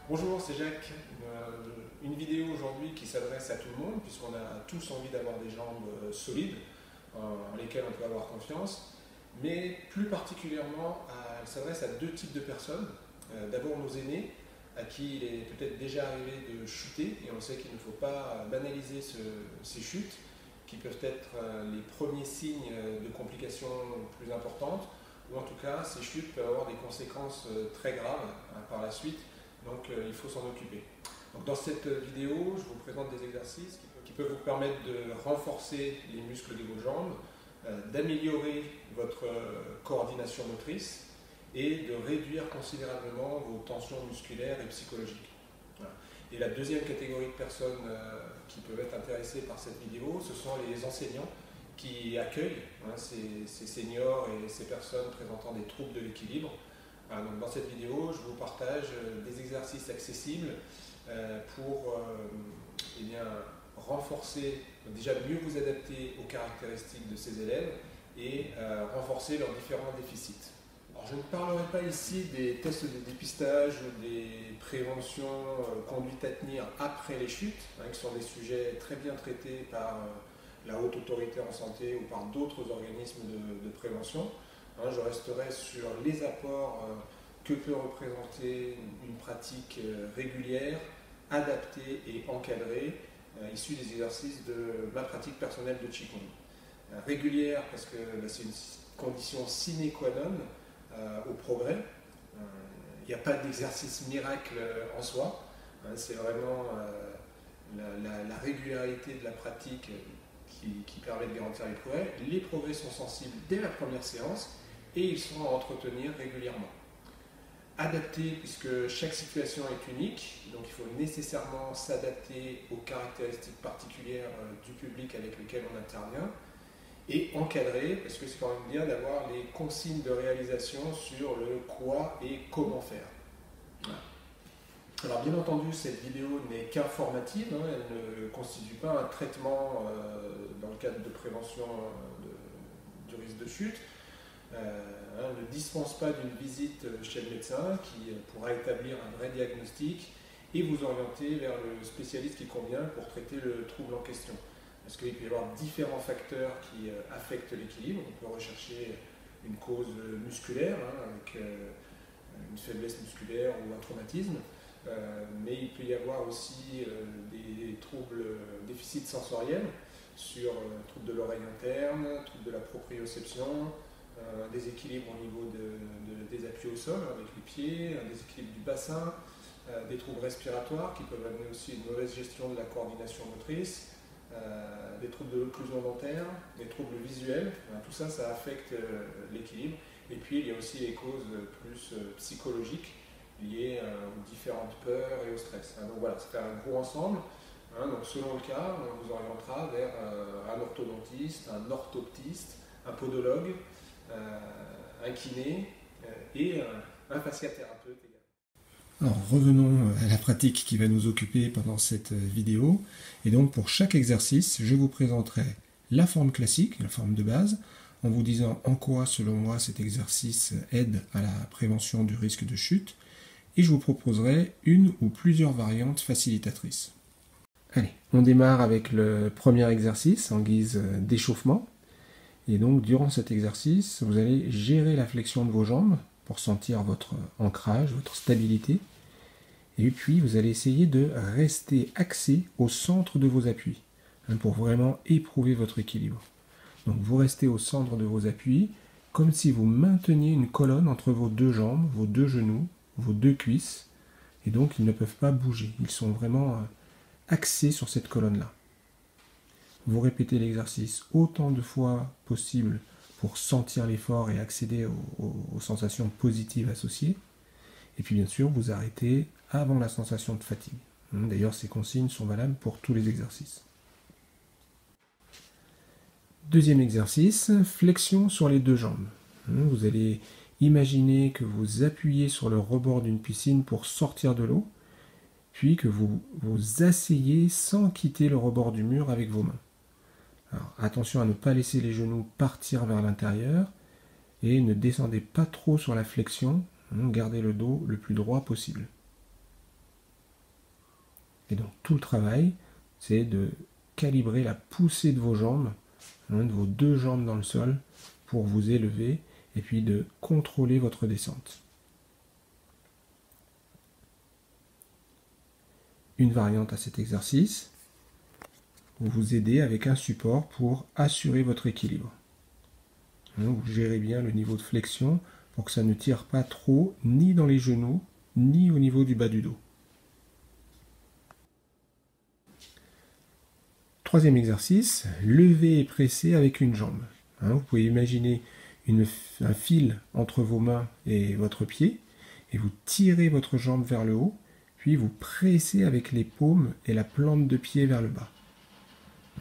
Bonjour, c'est Jacques. Une vidéo aujourd'hui qui s'adresse à tout le monde, puisqu'on a tous envie d'avoir des jambes solides, en lesquelles on peut avoir confiance, mais plus particulièrement, elle s'adresse à deux types de personnes. D'abord nos aînés, à qui il est peut-être déjà arrivé de chuter, et on sait qu'il ne faut pas banaliser ces chutes, qui peuvent être les premiers signes de complications plus importantes, ou en tout cas, ces chutes peuvent avoir des conséquences très graves par la suite. Donc il faut s'en occuper. Donc, dans cette vidéo, je vous présente des exercices qui peuvent vous permettre de renforcer les muscles de vos jambes, d'améliorer votre coordination motrice et de réduire considérablement vos tensions musculaires et psychologiques. Voilà. Et la deuxième catégorie de personnes qui peuvent être intéressées par cette vidéo, ce sont les enseignants qui accueillent ces seniors et ces personnes présentant des troubles de l'équilibre. Donc dans cette vidéo, je vous partage des exercices accessibles pour renforcer, déjà mieux vous adapter aux caractéristiques de ces élèves et renforcer leurs différents déficits. Alors, je ne parlerai pas ici des tests de dépistage ou des préventions conduites à tenir après les chutes, qui sont des sujets très bien traités par la haute autorité en santé ou par d'autres organismes de prévention. Je resterai sur les apports que peut représenter une pratique régulière, adaptée et encadrée, issue des exercices de ma pratique personnelle de Qigong. Régulière parce que c'est une condition sine qua non au progrès. Il n'y a pas d'exercice miracle en soi. C'est vraiment la régularité de la pratique qui permet de garantir les progrès. Les progrès sont sensibles dès la première séance et ils sont à entretenir régulièrement. Adapté puisque chaque situation est unique, donc il faut nécessairement s'adapter aux caractéristiques particulières du public avec lequel on intervient, et encadré parce que c'est quand même bien d'avoir les consignes de réalisation sur le quoi et comment faire. Voilà. Alors bien entendu, cette vidéo n'est qu'informative, elle ne constitue pas un traitement dans le cadre de prévention du risque de chute. Ne dispense pas d'une visite chez le médecin qui pourra établir un vrai diagnostic et vous orienter vers le spécialiste qui convient pour traiter le trouble en question. Parce qu'il peut y avoir différents facteurs qui affectent l'équilibre. On peut rechercher une cause musculaire, avec une faiblesse musculaire ou un traumatisme, mais il peut y avoir aussi des troubles, déficits sensoriels sur troubles de l'oreille interne, troubles de la proprioception, un déséquilibre au niveau des appuis au sol avec les pieds, un déséquilibre du bassin, des troubles respiratoires qui peuvent amener aussi une mauvaise gestion de la coordination motrice, des troubles de l'occlusion dentaire, des troubles visuels, tout ça, ça affecte l'équilibre. Et puis il y a aussi les causes plus psychologiques liées aux différentes peurs et au stress. Donc voilà, c'est un gros ensemble. Donc selon le cas, on vous orientera vers un orthodontiste, un orthoptiste, un podologue, un kiné et un fasciathérapeute également. Alors revenons à la pratique qui va nous occuper pendant cette vidéo. Et donc pour chaque exercice, je vous présenterai la forme classique, la forme de base, en vous disant en quoi, selon moi, cet exercice aide à la prévention du risque de chute. Et je vous proposerai une ou plusieurs variantes facilitatrices. Allez, on démarre avec le premier exercice en guise d'échauffement. Et donc, durant cet exercice, vous allez gérer la flexion de vos jambes pour sentir votre ancrage, votre stabilité. Et puis, vous allez essayer de rester axé au centre de vos appuis, pour vraiment éprouver votre équilibre. Donc, vous restez au centre de vos appuis, comme si vous mainteniez une colonne entre vos deux jambes, vos deux genoux, vos deux cuisses. Et donc, ils ne peuvent pas bouger. Ils sont vraiment axés sur cette colonne-là. Vous répétez l'exercice autant de fois possible pour sentir l'effort et accéder aux sensations positives associées. Et puis bien sûr, vous arrêtez avant la sensation de fatigue. D'ailleurs, ces consignes sont valables pour tous les exercices. Deuxième exercice, flexion sur les deux jambes. Vous allez imaginer que vous appuyez sur le rebord d'une piscine pour sortir de l'eau, puis que vous vous asseyez sans quitter le rebord du mur avec vos mains. Alors, attention à ne pas laisser les genoux partir vers l'intérieur et ne descendez pas trop sur la flexion, gardez le dos le plus droit possible. Et donc tout le travail, c'est de calibrer la poussée de vos jambes, de vos deux jambes dans le sol, pour vous élever, et puis de contrôler votre descente. Une variante à cet exercice, vous vous aidez avec un support pour assurer votre équilibre. Vous gérez bien le niveau de flexion pour que ça ne tire pas trop, ni dans les genoux, ni au niveau du bas du dos. Troisième exercice, lever et presser avec une jambe. Vous pouvez imaginer un fil entre vos mains et votre pied, et vous tirez votre jambe vers le haut, puis vous pressez avec les paumes et la plante de pied vers le bas.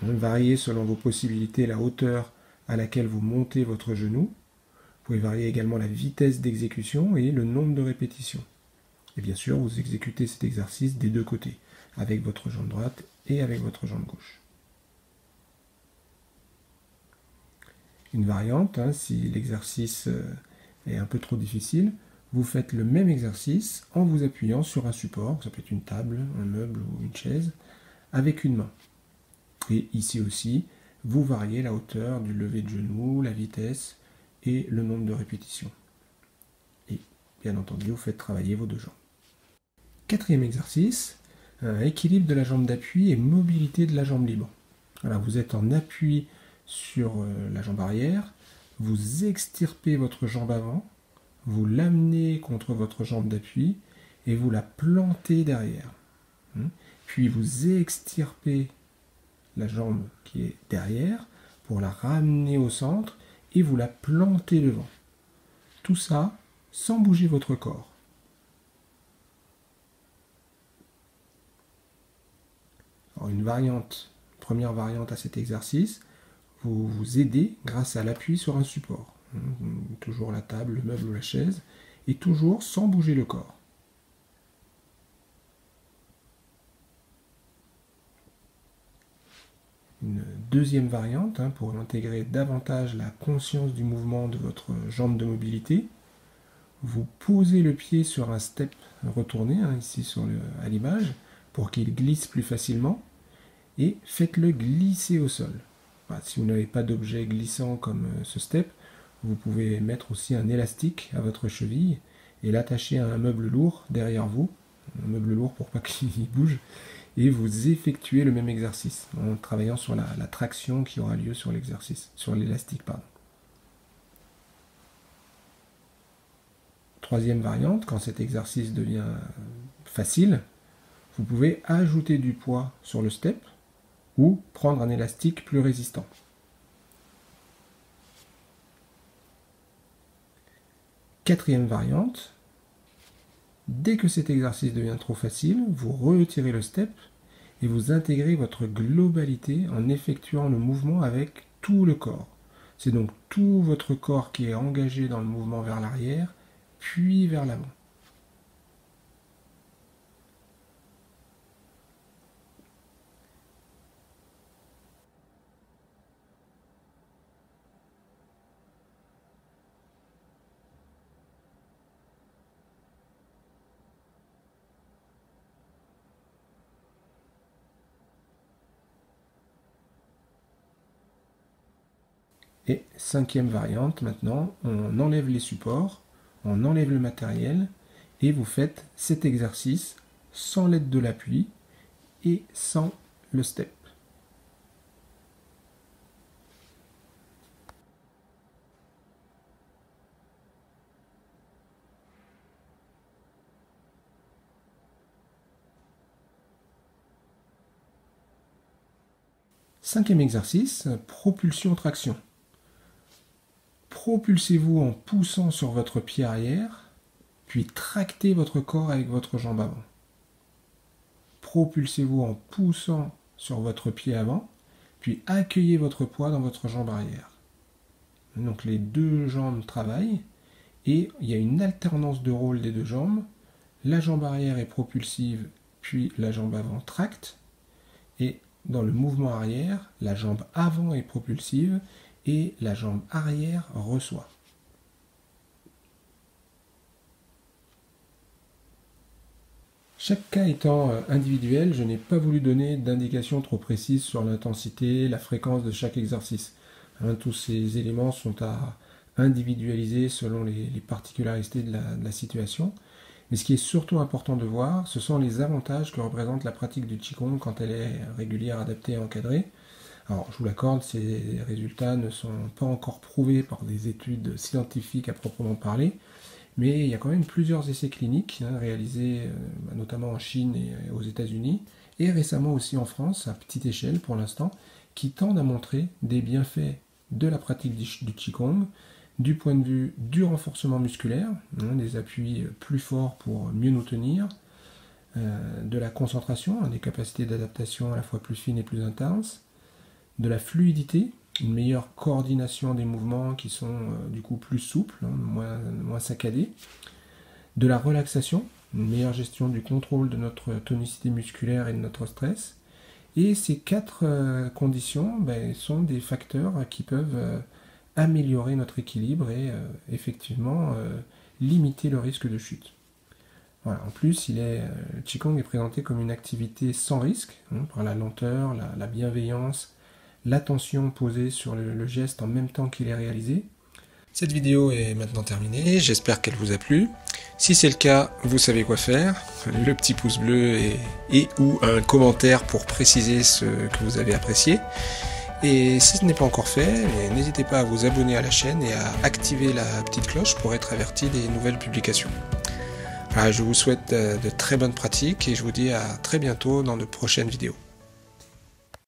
Variez selon vos possibilités la hauteur à laquelle vous montez votre genou. Vous pouvez varier également la vitesse d'exécution et le nombre de répétitions. Et bien sûr, vous exécutez cet exercice des deux côtés, avec votre jambe droite et avec votre jambe gauche. Une variante, si l'exercice est un peu trop difficile, vous faites le même exercice en vous appuyant sur un support, ça peut être une table, un meuble ou une chaise, avec une main. Et ici aussi, vous variez la hauteur du lever de genou, la vitesse et le nombre de répétitions. Et bien entendu, vous faites travailler vos deux jambes. Quatrième exercice, équilibre de la jambe d'appui et mobilité de la jambe libre. Alors, vous êtes en appui sur la jambe arrière, vous extirpez votre jambe avant, vous l'amenez contre votre jambe d'appui et vous la plantez derrière. Puis vous extirpez la jambe qui est derrière pour la ramener au centre et vous la plantez devant. Tout ça sans bouger votre corps. Alors première variante à cet exercice, vous vous aidez grâce à l'appui sur un support. Toujours la table, le meuble ou la chaise, et toujours sans bouger le corps. Une deuxième variante, pour intégrer davantage la conscience du mouvement de votre jambe de mobilité, vous posez le pied sur un step retourné, ici à l'image, pour qu'il glisse plus facilement, et faites-le glisser au sol. Si vous n'avez pas d'objet glissant comme ce step, vous pouvez mettre aussi un élastique à votre cheville et l'attacher à un meuble lourd derrière vous, un meuble lourd pour pas qu'il bouge, et vous effectuez le même exercice en travaillant sur la traction qui aura lieu sur l'exercice, sur l'élastique, pardon. Troisième variante, quand cet exercice devient facile, vous pouvez ajouter du poids sur le step ou prendre un élastique plus résistant. Quatrième variante, dès que cet exercice devient trop facile, vous retirez le step et vous intégrez votre globalité en effectuant le mouvement avec tout le corps. C'est donc tout votre corps qui est engagé dans le mouvement vers l'arrière, puis vers l'avant. Et cinquième variante, maintenant, on enlève les supports, on enlève le matériel, et vous faites cet exercice sans l'aide de l'appui et sans le step. Cinquième exercice, propulsion-traction. Propulsez-vous en poussant sur votre pied arrière, puis tractez votre corps avec votre jambe avant. Propulsez-vous en poussant sur votre pied avant, puis accueillez votre poids dans votre jambe arrière. Donc les deux jambes travaillent, et il y a une alternance de rôle des deux jambes. La jambe arrière est propulsive, puis la jambe avant tracte, et dans le mouvement arrière, la jambe avant est propulsive, et la jambe arrière reçoit. Chaque cas étant individuel, je n'ai pas voulu donner d'indications trop précises sur l'intensité, la fréquence de chaque exercice. Tous ces éléments sont à individualiser selon les particularités de la situation. Mais ce qui est surtout important de voir, ce sont les avantages que représente la pratique du Qigong quand elle est régulière, adaptée et encadrée. Alors, je vous l'accorde, ces résultats ne sont pas encore prouvés par des études scientifiques à proprement parler, mais il y a quand même plusieurs essais cliniques réalisés notamment en Chine et aux États-Unis, et récemment aussi en France, à petite échelle pour l'instant, qui tendent à montrer des bienfaits de la pratique du Qigong, du point de vue du renforcement musculaire, des appuis plus forts pour mieux nous tenir, de la concentration, des capacités d'adaptation à la fois plus fines et plus intenses, de la fluidité, une meilleure coordination des mouvements qui sont du coup plus souples, moins saccadés, de la relaxation, une meilleure gestion du contrôle de notre tonicité musculaire et de notre stress. Et ces 4 conditions sont des facteurs qui peuvent améliorer notre équilibre et effectivement limiter le risque de chute. Voilà. En plus, le Qigong est présenté comme une activité sans risque, par la lenteur, la bienveillance, l'attention posée sur le geste en même temps qu'il est réalisé. Cette vidéo est maintenant terminée, j'espère qu'elle vous a plu. Si c'est le cas, vous savez quoi faire. Le petit pouce bleu et ou un commentaire pour préciser ce que vous avez apprécié. Et si ce n'est pas encore fait, n'hésitez pas à vous abonner à la chaîne et à activer la petite cloche pour être averti des nouvelles publications. Voilà, je vous souhaite de très bonnes pratiques et je vous dis à très bientôt dans de prochaines vidéos.